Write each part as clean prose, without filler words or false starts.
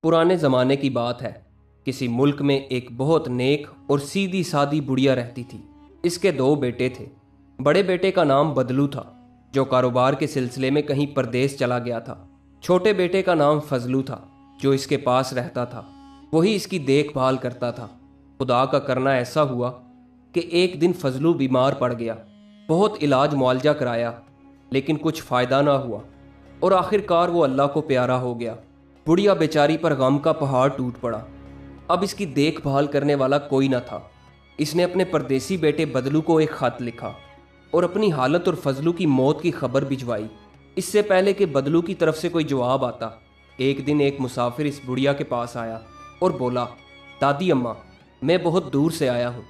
पुराने ज़माने की बात है। किसी मुल्क में एक बहुत नेक और सीधी सादी बुढ़िया रहती थी। इसके दो बेटे थे। बड़े बेटे का नाम बदलू था, जो कारोबार के सिलसिले में कहीं परदेश चला गया था। छोटे बेटे का नाम फजलू था, जो इसके पास रहता था। वही इसकी देखभाल करता था। खुदा का करना ऐसा हुआ कि एक दिन फजलू बीमार पड़ गया। बहुत इलाज मुआवजा कराया, लेकिन कुछ फ़ायदा ना हुआ और आखिरकार वो अल्लाह को प्यारा हो गया। बुढ़िया बेचारी पर गम का पहाड़ टूट पड़ा। अब इसकी देखभाल करने वाला कोई न था। इसने अपने परदेसी बेटे बदलू को एक खत लिखा और अपनी हालत और फजलू की मौत की खबर भिजवाई। इससे पहले कि बदलू की तरफ से कोई जवाब आता, एक दिन एक मुसाफिर इस बुढ़िया के पास आया और बोला, दादी अम्मा, मैं बहुत दूर से आया हूँ,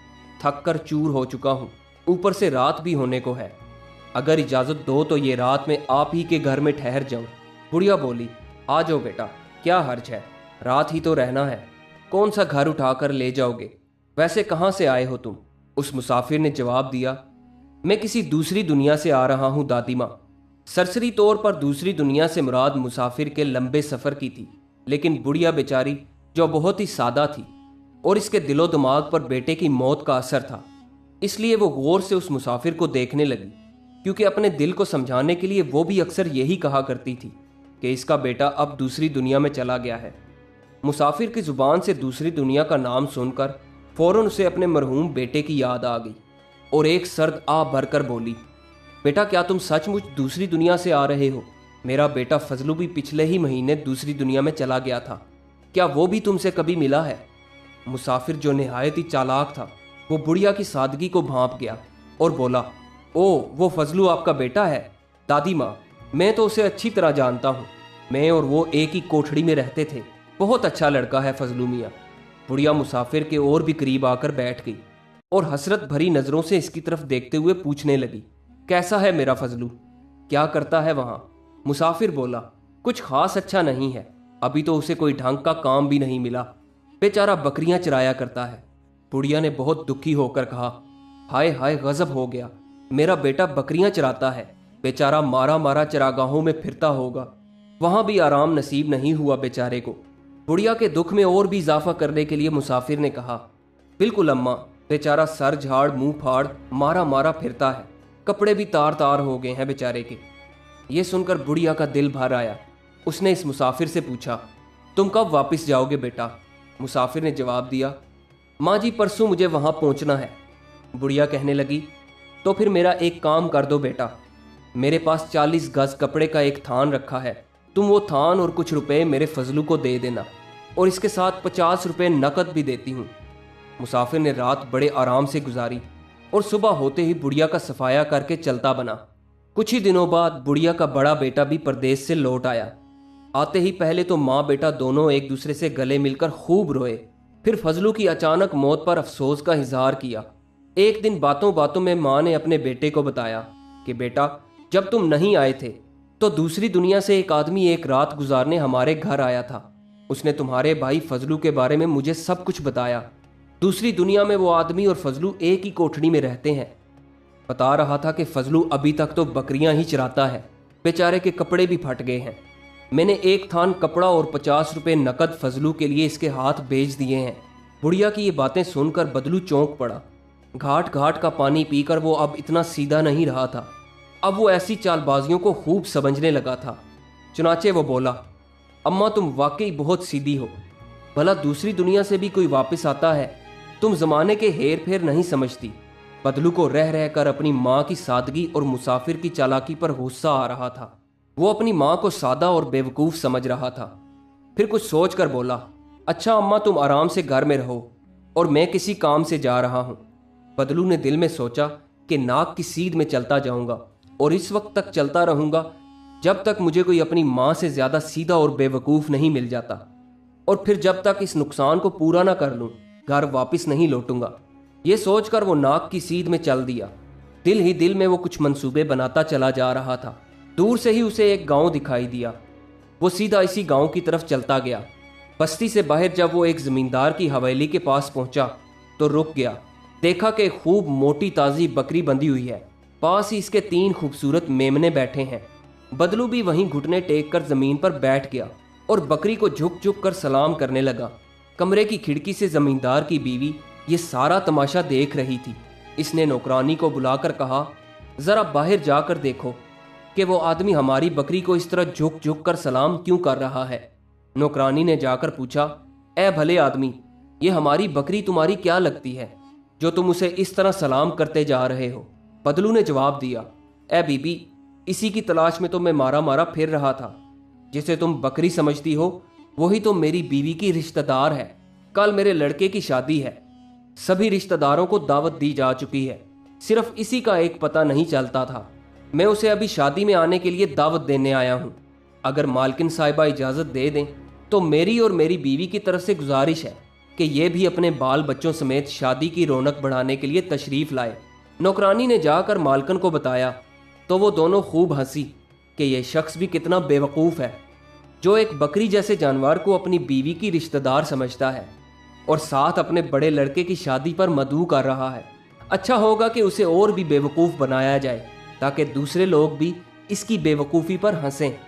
थक कर चूर हो चुका हूँ, ऊपर से रात भी होने को है। अगर इजाज़त दो तो ये रात में आप ही के घर में ठहर जाऊँ। बुढ़िया बोली, आ जाओ बेटा, क्या हर्ज है, रात ही तो रहना है, कौन सा घर उठा कर ले जाओगे? वैसे कहाँ से आए हो तुम? उस मुसाफिर ने जवाब दिया, मैं किसी दूसरी दुनिया से आ रहा हूँ दादी माँ। सरसरी तौर पर दूसरी दुनिया से मुराद मुसाफिर के लंबे सफ़र की थी, लेकिन बुढ़िया बेचारी जो बहुत ही सादा थी और इसके दिलो दिमाग पर बेटे की मौत का असर था, इसलिए वो गौर से उस मुसाफिर को देखने लगी, क्योंकि अपने दिल को समझाने के लिए वो भी अक्सर यही कहा करती थी कि इसका बेटा अब दूसरी दुनिया में चला गया है। मुसाफिर की ज़ुबान से दूसरी दुनिया का नाम सुनकर फ़ौरन उसे अपने मरहूम बेटे की याद आ गई और एक सर्द आ भरकर बोली, बेटा, क्या तुम सचमुच दूसरी दुनिया से आ रहे हो? मेरा बेटा फजलू भी पिछले ही महीने दूसरी दुनिया में चला गया था, क्या वो भी तुमसे कभी मिला है? मुसाफिर, जो निहायत ही चालाक था, वो बुढ़िया की सादगी को भांप गया और बोला, ओ, वो फजलू आपका बेटा है? दादी माँ, मैं तो उसे अच्छी तरह जानता हूँ, मैं और वो एक ही कोठड़ी में रहते थे, बहुत अच्छा लड़का है फजलू मियाँ। बुढ़िया मुसाफिर के और भी करीब आकर बैठ गई और हसरत भरी नज़रों से इसकी तरफ देखते हुए पूछने लगी, कैसा है मेरा फजलू, क्या करता है वहाँ? मुसाफिर बोला, कुछ खास अच्छा नहीं है, अभी तो उसे कोई ढंग का काम भी नहीं मिला, बेचारा बकरियां चराया करता है। बुढ़िया ने बहुत दुखी होकर कहा, हाय हाय, गजब हो गया, मेरा बेटा बकरियां चराता है, बेचारा मारा मारा चरागाहों में फिरता होगा, वहां भी आराम नसीब नहीं हुआ बेचारे को। बुढ़िया के दुख में और भी इजाफा करने के लिए मुसाफिर ने कहा, बिल्कुल अम्मा, बेचारा सर झाड़ मुंह फाड़ मारा मारा फिरता है, कपड़े भी तार तार हो गए हैं बेचारे के। ये सुनकर बुढ़िया का दिल भर आया। उसने इस मुसाफिर से पूछा, तुम कब वापस जाओगे बेटा? मुसाफिर ने जवाब दिया, माँ जी, परसों मुझे वहाँ पहुँचना है। बुढ़िया कहने लगी, तो फिर मेरा एक काम कर दो बेटा, मेरे पास 40 गज कपड़े का एक थान रखा है, तुम वो थान और कुछ रुपए मेरे फजलू को दे देना, और इसके साथ 50 रुपए नकद भी देती हूँ। मुसाफिर ने रात बड़े आराम से गुजारी और सुबह होते ही बुढ़िया का सफाया करके चलता बना। कुछ ही दिनों बाद बुढ़िया का बड़ा बेटा भी परदेश से लौट आया। आते ही पहले तो माँ बेटा दोनों एक दूसरे से गले मिलकर खूब रोए, फिर फजलू की अचानक मौत पर अफसोस का इजहार किया। एक दिन बातों बातों में माँ ने अपने बेटे को बताया कि बेटा, जब तुम नहीं आए थे तो दूसरी दुनिया से एक आदमी एक रात गुजारने हमारे घर आया था। उसने तुम्हारे भाई फजलू के बारे में मुझे सब कुछ बताया। दूसरी दुनिया में वो आदमी और फजलू एक ही कोठड़ी में रहते हैं। बता रहा था कि फजलू अभी तक तो बकरियां ही चराता है, बेचारे के कपड़े भी फट गए हैं। मैंने एक थान कपड़ा और 50 रुपए नकद फजलू के लिए इसके हाथ भेज दिए हैं। बुढ़िया की ये बातें सुनकर बदलू चौंक पड़ा। घाट घाट का पानी पीकर वो अब इतना सीधा नहीं रहा था। अब वो ऐसी चालबाजियों को खूब समझने लगा था। चुनाचे वो बोला, अम्मा, तुम वाकई बहुत सीधी हो, भला दूसरी दुनिया से भी कोई वापस आता है? तुम जमाने के हेर फेर नहीं समझती। बदलू को रह रह कर अपनी माँ की सादगी और मुसाफिर की चालाकी पर गुस्सा आ रहा था। वो अपनी माँ को सादा और बेवकूफ़ समझ रहा था। फिर कुछ सोच कर बोला, अच्छा अम्मा, तुम आराम से घर में रहो और मैं किसी काम से जा रहा हूँ। बदलू ने दिल में सोचा कि नाक की सीध में चलता जाऊँगा और इस वक्त तक चलता रहूँगा जब तक मुझे कोई अपनी माँ से ज़्यादा सीधा और बेवकूफ़ नहीं मिल जाता, और फिर जब तक इस नुकसान को पूरा ना कर लूँ घर वापस नहीं लौटूंगा। ये सोचकर वो नाक की सीध में चल दिया। दिल ही दिल में वो कुछ मंसूबे बनाता चला जा रहा था। दूर से ही उसे एक गांव दिखाई दिया। वो सीधा इसी गांव की तरफ चलता गया। बस्ती से बाहर जब वो एक ज़मींदार की हवेली के पास पहुंचा तो रुक गया। देखा कि खूब मोटी ताज़ी बकरी बंधी हुई है, पास ही इसके 3 खूबसूरत मेमने बैठे हैं। बदलू भी वहीं घुटने टेक कर ज़मीन पर बैठ गया और बकरी को झुक झुक कर सलाम करने लगा। कमरे की खिड़की से जमींदार की बीवी ये सारा तमाशा देख रही थी। इसने नौकरानी को बुलाकर कहा, जरा बाहर जाकर देखो कि वो आदमी हमारी बकरी को इस तरह झुक झुक कर सलाम क्यों कर रहा है। नौकरानी ने जाकर पूछा, ए भले आदमी, ये हमारी बकरी तुम्हारी क्या लगती है जो तुम उसे इस तरह सलाम करते जा रहे हो? बदलू ने जवाब दिया, ए बीबी, इसी की तलाश में तो मैं मारा मारा फिर रहा था। जिसे तुम बकरी समझती हो वही तो मेरी बीवी की रिश्तेदार है। कल मेरे लड़के की शादी है, सभी रिश्तेदारों को दावत दी जा चुकी है, सिर्फ इसी का एक पता नहीं चलता था। मैं उसे अभी शादी में आने के लिए दावत देने आया हूँ। अगर मालकिन साहिबा इजाज़त दे दें तो मेरी और मेरी बीवी की तरफ से गुजारिश है कि ये भी अपने बाल बच्चों समेत शादी की रौनक बढ़ाने के लिए तशरीफ़ लाए। नौकरानी ने जाकर मालकिन को बताया तो वो दोनों खूब हंसी कि यह शख्स भी कितना बेवकूफ़ है जो एक बकरी जैसे जानवर को अपनी बीवी की रिश्तेदार समझता है और साथ अपने बड़े लड़के की शादी पर मदऊ कर रहा है। अच्छा होगा कि उसे और भी बेवकूफ़ बनाया जाए ताकि दूसरे लोग भी इसकी बेवकूफ़ी पर हंसें।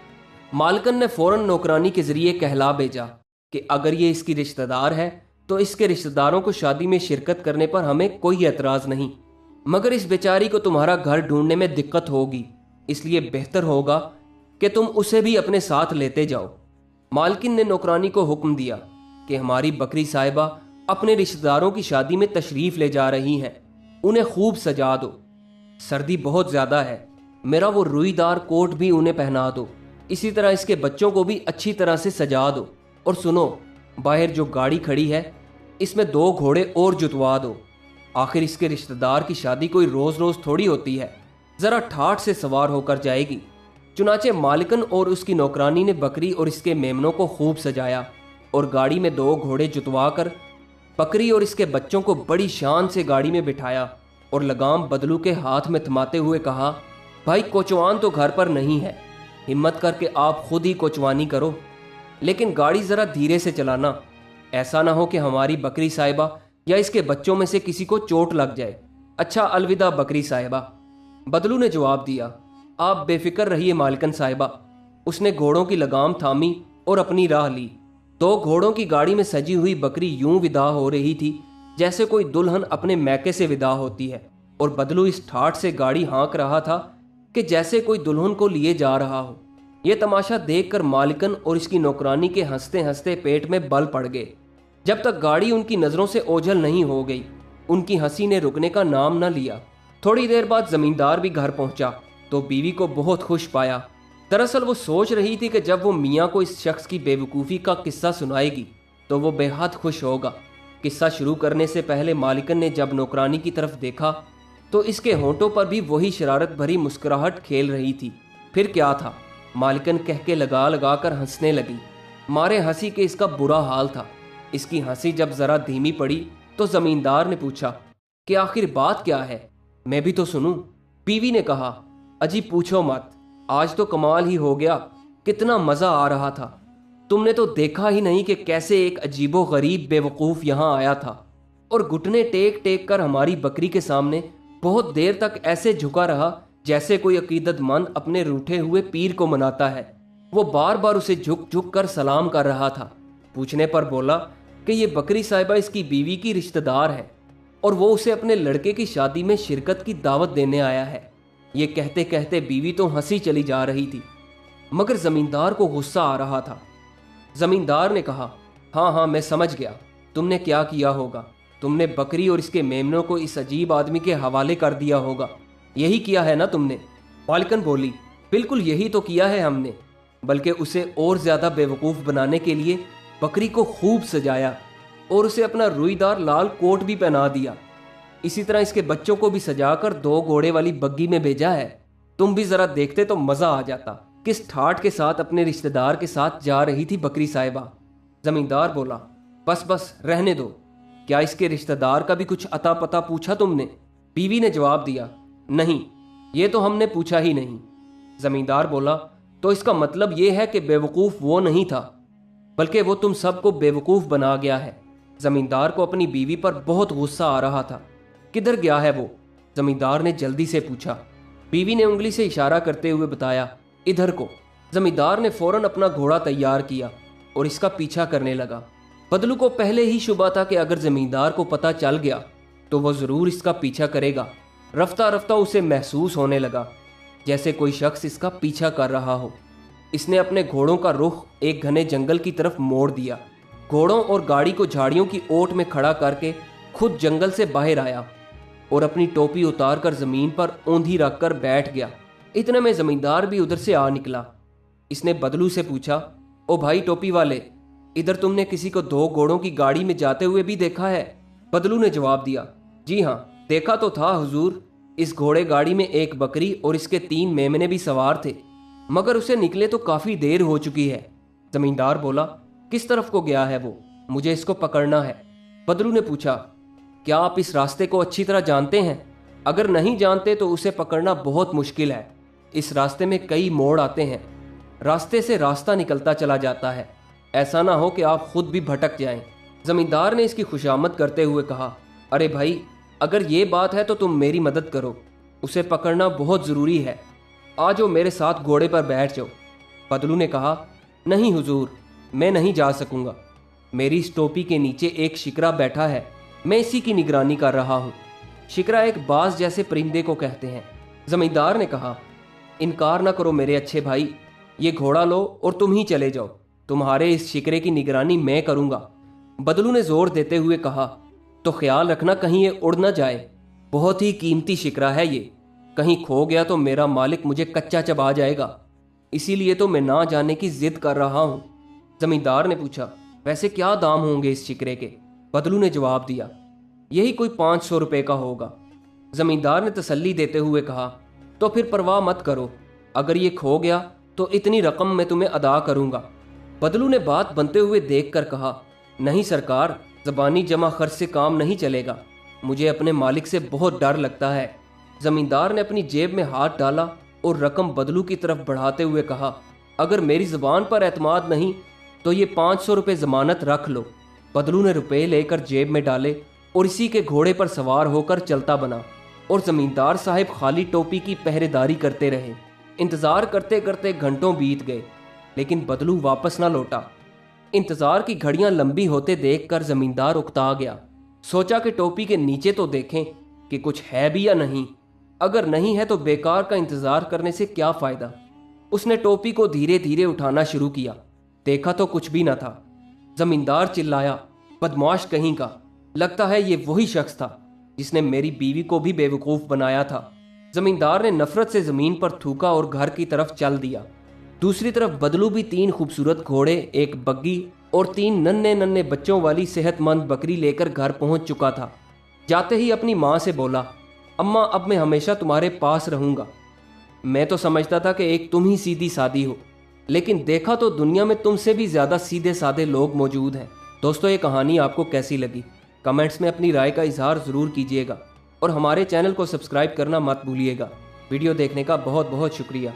मालकिन ने फ़ौरन नौकरानी के ज़रिए कहला भेजा कि अगर ये इसकी रिश्तेदार है तो इसके रिश्तेदारों को शादी में शिरकत करने पर हमें कोई एतराज़ नहीं, मगर इस बेचारी को तुम्हारा घर ढूंढने में दिक्कत होगी, इसलिए बेहतर होगा कि तुम उसे भी अपने साथ लेते जाओ। मालकिन ने नौकरानी को हुक्म दिया कि हमारी बकरी साहिबा अपने रिश्तेदारों की शादी में तशरीफ़ ले जा रही हैं, उन्हें खूब सजा दो। सर्दी बहुत ज़्यादा है, मेरा वो रुईदार कोट भी उन्हें पहना दो। इसी तरह इसके बच्चों को भी अच्छी तरह से सजा दो। और सुनो, बाहर जो गाड़ी खड़ी है इसमें 2 घोड़े और जुतवा दो। आखिर इसके रिश्तेदार की शादी कोई रोज़ रोज़ थोड़ी होती है, ज़रा ठाठ से सवार होकर जाएगी। चुनाचे मालिकन और उसकी नौकरानी ने बकरी और इसके मेमनों को खूब सजाया और गाड़ी में 2 घोड़े जुतवा कर बकरी और इसके बच्चों को बड़ी शान से गाड़ी में बिठाया और लगाम बदलू के हाथ में थमाते हुए कहा, भाई कोचवान तो घर पर नहीं है, हिम्मत करके आप खुद ही कोचवानी करो, लेकिन गाड़ी ज़रा धीरे से चलाना, ऐसा ना हो कि हमारी बकरी साहिबा या इसके बच्चों में से किसी को चोट लग जाए। अच्छा, अलविदा बकरी साहिबा। बदलू ने जवाब दिया, आप बेफिक्र रहिए मालकिन साहिबा। उसने घोड़ों की लगाम थामी और अपनी राह ली। 2 घोड़ों की गाड़ी में सजी हुई बकरी यूं विदा हो रही थी जैसे कोई दुल्हन अपने मैके से विदा होती है, और बदलू इस ठाठ से गाड़ी हाँक रहा था कि जैसे कोई दुल्हन को लिए जा रहा हो। यह तमाशा देखकर मालिकन और इसकी नौकरानी के हंसते हंसते पेट में बल पड़ गए। जब तक गाड़ी उनकी नज़रों से ओझल नहीं हो गई, उनकी हंसी ने रुकने का नाम न लिया। थोड़ी देर बाद जमींदार भी घर पहुंचा तो बीवी को बहुत खुश पाया। दरअसल वो सोच रही थी कि जब वो मियाँ को इस शख्स की बेवकूफ़ी का किस्सा सुनाएगी तो वो बेहद खुश होगा। किस्सा शुरू करने से पहले मालिकन ने जब नौकरानी की तरफ देखा तो इसके होंठों पर भी वही शरारत भरी मुस्कुराहट खेल रही थी। फिर क्या था, मालिकन कह के लगा लगा कर हंसने लगी। मारे हंसी के इसका बुरा हाल था। इसकी हंसी जब ज़रा धीमी पड़ी तो ज़मींदार ने पूछा कि आखिर बात क्या है, मैं भी तो सुनूं। बीवी ने कहा, अजी पूछो मत, आज तो कमाल ही हो गया, कितना मज़ा आ रहा था। तुमने तो देखा ही नहीं कि कैसे एक अजीबो गरीब बेवकूफ़ यहाँ आया था और घुटने टेक टेक कर हमारी बकरी के सामने बहुत देर तक ऐसे झुका रहा जैसे कोई अकीदतमंद अपने रूठे हुए पीर को मनाता है। वो बार बार उसे झुक झुक कर सलाम कर रहा था। पूछने पर बोला कि ये बकरी साहिबा इसकी बीवी की रिश्तेदार है और वो उसे अपने लड़के की शादी में शिरकत की दावत देने आया है। ये कहते कहते बीवी तो हंसी चली जा रही थी, मगर ज़मींदार को गुस्सा आ रहा था। ज़मींदार ने कहा, हाँ हाँ मैं समझ गया तुमने क्या किया होगा। तुमने बकरी और इसके मेमनों को इस अजीब आदमी के हवाले कर दिया होगा, यही किया है ना तुमने? मालकिन बोली, बिल्कुल यही तो किया है हमने, बल्कि उसे और ज़्यादा बेवकूफ़ बनाने के लिए बकरी को खूब सजाया और उसे अपना रुईदार लाल कोट भी पहना दिया। इसी तरह इसके बच्चों को भी सजाकर 2 घोड़े वाली बग्गी में भेजा है। तुम भी ज़रा देखते तो मज़ा आ जाता किस ठाठ के साथ अपने रिश्तेदार के साथ जा रही थी बकरी साहिबा। ज़मींदार बोला, बस बस रहने दो, क्या इसके रिश्तेदार का भी कुछ अता पता पूछा तुमने? बीवी ने जवाब दिया, नहीं, ये तो हमने पूछा ही नहीं। ज़मींदार बोला, तो इसका मतलब ये है कि बेवकूफ़ वो नहीं था, बल्कि वो तुम सबको बेवकूफ़ बना गया है। ज़मींदार को अपनी बीवी पर बहुत गुस्सा आ रहा था। किधर गया है वो? ज़मींदार ने जल्दी से पूछा। बीवी ने उंगली से इशारा करते हुए बताया, इधर को। ज़मींदार ने फ़ौरन अपना घोड़ा तैयार किया और इसका पीछा करने लगा। बदलू को पहले ही शुबा था कि अगर जमींदार को पता चल गया तो वह जरूर इसका पीछा करेगा। रफ्ता रफ्ता उसे महसूस होने लगा जैसे कोई शख्स इसका पीछा कर रहा हो। इसने अपने घोड़ों का रुख एक घने जंगल की तरफ मोड़ दिया। घोड़ों और गाड़ी को झाड़ियों की ओट में खड़ा करके खुद जंगल से बाहर आया और अपनी टोपी उतार कर जमीन पर औंधी रखकर बैठ गया। इतने में जमींदार भी उधर से आ निकला। इसने बदलू से पूछा, ओ भाई टोपी वाले, इधर तुमने किसी को 2 घोड़ों की गाड़ी में जाते हुए भी देखा है? बदलू ने जवाब दिया, जी हाँ, देखा तो था हुजूर। इस घोड़े गाड़ी में 1 बकरी और इसके 3 मेमने भी सवार थे, मगर उसे निकले तो काफी देर हो चुकी है। जमींदार बोला, किस तरफ को गया है वो? मुझे इसको पकड़ना है। बदलू ने पूछा, क्या आप इस रास्ते को अच्छी तरह जानते हैं? अगर नहीं जानते तो उसे पकड़ना बहुत मुश्किल है। इस रास्ते में कई मोड़ आते हैं, रास्ते से रास्ता निकलता चला जाता है, ऐसा ना हो कि आप खुद भी भटक जाएं। जमींदार ने इसकी खुशामद करते हुए कहा, अरे भाई, अगर ये बात है तो तुम मेरी मदद करो, उसे पकड़ना बहुत ज़रूरी है। आ जाओ मेरे साथ घोड़े पर बैठ जाओ। बदलू ने कहा, नहीं हुजूर, मैं नहीं जा सकूंगा। मेरी इस टोपी के नीचे एक शिकरा बैठा है, मैं इसी की निगरानी कर रहा हूँ। शिकरा एक बाज जैसे परिंदे को कहते हैं। जमींदार ने कहा, इनकार ना करो मेरे अच्छे भाई, ये घोड़ा लो और तुम ही चले जाओ। तुम्हारे इस शिकरे की निगरानी मैं करूंगा। बदलू ने जोर देते हुए कहा, तो ख्याल रखना कहीं ये उड़ ना जाए। बहुत ही कीमती शिकरा है ये, कहीं खो गया तो मेरा मालिक मुझे कच्चा चबा जाएगा। इसीलिए तो मैं ना जाने की जिद कर रहा हूँ। जमींदार ने पूछा, वैसे क्या दाम होंगे इस शिकरे के? बदलू ने जवाब दिया, यही कोई 500 रुपये का होगा। जमींदार ने तसल्ली देते हुए कहा, तो फिर परवाह मत करो, अगर ये खो गया तो इतनी रकम मैं तुम्हें अदा करूंगा। बदलू ने बात बनते हुए देखकर कहा, नहीं सरकार, ज़बानी जमा खर्च से काम नहीं चलेगा, मुझे अपने मालिक से बहुत डर लगता है। जमींदार ने अपनी जेब में हाथ डाला और रकम बदलू की तरफ बढ़ाते हुए कहा, अगर मेरी ज़बान पर एतमाद नहीं तो ये 500 रुपये ज़मानत रख लो। बदलू ने रुपए लेकर जेब में डाले और इसी के घोड़े पर सवार होकर चलता बना और जमींदार साहब खाली टोपी की पहरेदारी करते रहे। इंतज़ार करते करते घंटों बीत गए, लेकिन बदलू वापस ना लौटा। इंतज़ार की घड़ियां लंबी होते देखकर जमींदार उकता गया। सोचा कि टोपी के नीचे तो देखें कि कुछ है भी या नहीं, अगर नहीं है तो बेकार का इंतज़ार करने से क्या फ़ायदा। उसने टोपी को धीरे धीरे उठाना शुरू किया, देखा तो कुछ भी न था। जमींदार चिल्लाया, बदमाश कहीं का, लगता है ये वही शख्स था जिसने मेरी बीवी को भी बेवकूफ़ बनाया था। जमींदार ने नफरत से ज़मीन पर थूका और घर की तरफ चल दिया। दूसरी तरफ बदलू भी 3 खूबसूरत घोड़े, एक बग्गी और 3 नन्हे नन्हे बच्चों वाली सेहतमंद बकरी लेकर घर पहुंच चुका था। जाते ही अपनी माँ से बोला, अम्मा, अब मैं हमेशा तुम्हारे पास रहूँगा। मैं तो समझता था कि एक तुम ही सीधी सादी हो, लेकिन देखा तो दुनिया में तुमसे भी ज़्यादा सीधे साधे लोग मौजूद हैं। दोस्तों, ये कहानी आपको कैसी लगी? कमेंट्स में अपनी राय का इजहार ज़रूर कीजिएगा और हमारे चैनल को सब्सक्राइब करना मत भूलिएगा। वीडियो देखने का बहुत बहुत शुक्रिया।